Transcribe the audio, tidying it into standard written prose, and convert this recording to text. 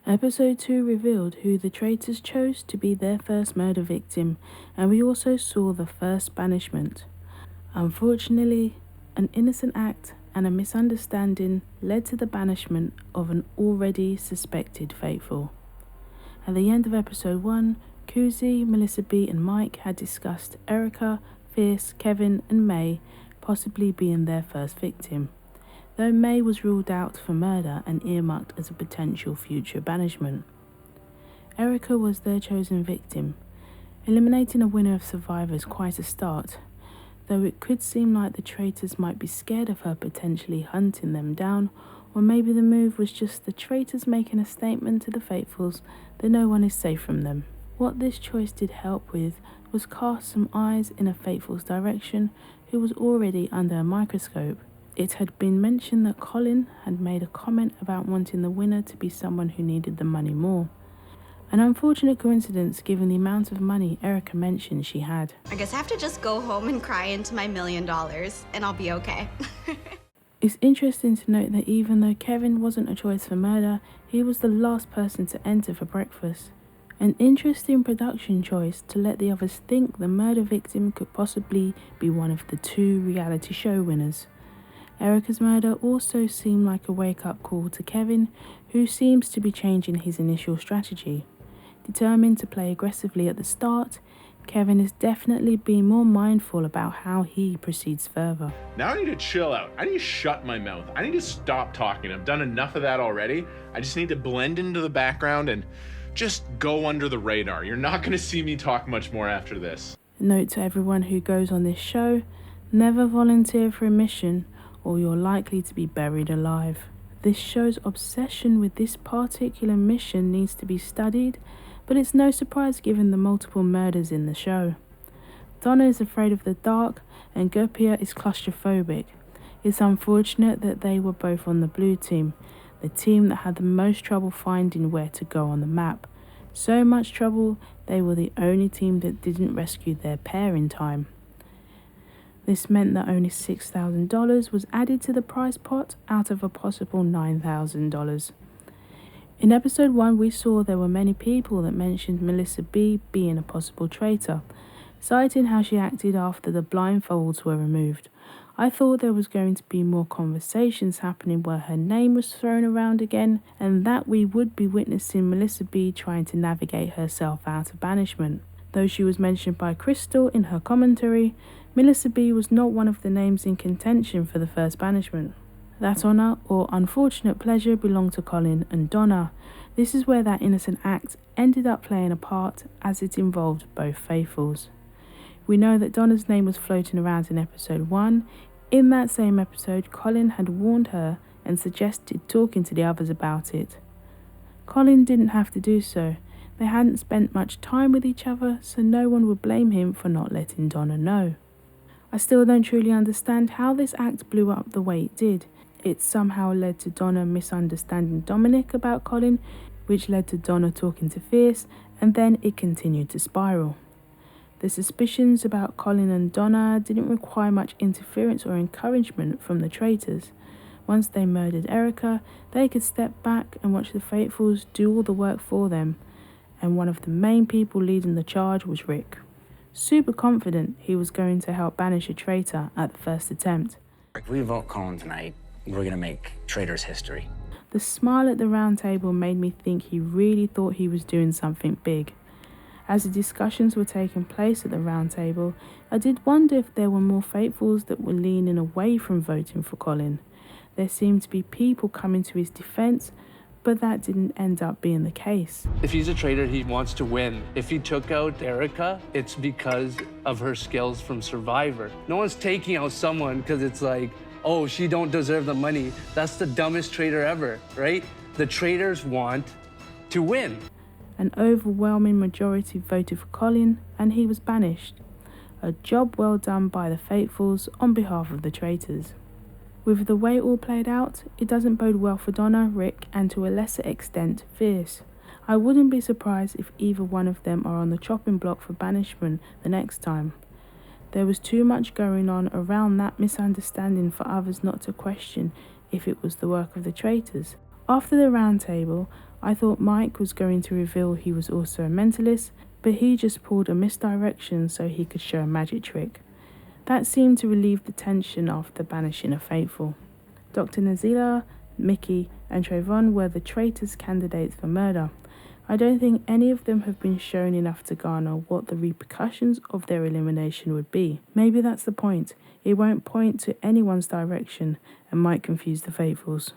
Episode 2 revealed who the traitors chose to be their first murder victim, and we also saw the first banishment. Unfortunately, an innocent act and a misunderstanding led to the banishment of an already suspected faithful. At the end of episode 1, Kuzi, Melissa B and Mike had discussed Erica, Fierce, Kevin and May possibly being their first victim, though May was ruled out for murder and earmarked as a potential future banishment. Erica was their chosen victim, eliminating a winner of survivors quite a start, though it could seem like the traitors might be scared of her potentially hunting them down, or maybe the move was just the traitors making a statement to the faithfuls that no one is safe from them. What this choice did help with was cast some eyes in a faithful's direction who was already under a microscope. It had been mentioned that Colin had made a comment about wanting the winner to be someone who needed the money more. An unfortunate coincidence given the amount of money Erica mentioned she had. I guess I have to just go home and cry into my $1 million and I'll be okay. It's interesting to note that even though Kevin wasn't a choice for murder, he was the last person to enter for breakfast. An interesting production choice to let the others think the murder victim could possibly be one of the 2 reality show winners. Erica's murder also seemed like a wake-up call to Kevin, who seems to be changing his initial strategy. Determined to play aggressively at the start, Kevin is definitely being more mindful about how he proceeds further. Now I need to chill out. I need to shut my mouth. I need to stop talking. I've done enough of that already. I just need to blend into the background and just go under the radar. You're not going to see me talk much more after this. Note to everyone who goes on this show, never volunteer for a mission or you're likely to be buried alive. This show's obsession with this particular mission needs to be studied, but it's no surprise given the multiple murders in the show. Donna is afraid of the dark and Gurpia is claustrophobic. It's unfortunate that they were both on the blue team, the team that had the most trouble finding where to go on the map. So much trouble, they were the only team that didn't rescue their pair in time. This meant that only $6,000 was added to the prize pot out of a possible $9,000. In episode 1, we saw there were many people that mentioned Melissa B being a possible traitor, citing how she acted after the blindfolds were removed. I thought there was going to be more conversations happening where her name was thrown around again, and that we would be witnessing Melissa B trying to navigate herself out of banishment. Though she was mentioned by Crystal in her commentary, Melissa B was not one of the names in contention for the first banishment. That honour or unfortunate pleasure belonged to Colin and Donna. This is where that innocent act ended up playing a part, as it involved both faithfuls. We know that Donna's name was floating around in episode 1. In that same episode, Colin had warned her and suggested talking to the others about it. Colin didn't have to do so. They hadn't spent much time with each other, so no one would blame him for not letting Donna know. I still don't truly understand how this act blew up the way it did. It somehow led to Donna misunderstanding Dominic about Colin, which led to Donna talking to Fierce, and then it continued to spiral. The suspicions about Colin and Donna didn't require much interference or encouragement from the traitors. Once they murdered Erica, they could step back and watch the faithfuls do all the work for them, and one of the main people leading the charge was Rick. Super confident he was going to help banish a traitor at the first attempt. If we vote Colin tonight, we're gonna make Traitors history. The smile at the round table made me think he really thought he was doing something big. As the discussions were taking place at the round table, I did wonder if there were more faithfuls that were leaning away from voting for Colin. There seemed to be people coming to his defense, but that didn't end up being the case. If he's a traitor, he wants to win. If he took out Erica, it's because of her skills from Survivor. No one's taking out someone because it's like, oh, she don't deserve the money. That's the dumbest traitor ever, right? The traitors want to win. An overwhelming majority voted for Colin, and he was banished. A job well done by the faithfuls on behalf of the traitors. With the way it all played out, it doesn't bode well for Donna, Rick, and to a lesser extent, Fierce. I wouldn't be surprised if either one of them are on the chopping block for banishment the next time. There was too much going on around that misunderstanding for others not to question if it was the work of the traitors. After the round table, I thought Mike was going to reveal he was also a mentalist, but he just pulled a misdirection so he could show a magic trick. That seemed to relieve the tension after banishing a faithful. Dr. Nazila, Mickey, and Trayvon were the traitors candidates for murder. I don't think any of them have been shown enough to garner what the repercussions of their elimination would be. Maybe that's the point. It won't point to anyone's direction and might confuse the faithfuls.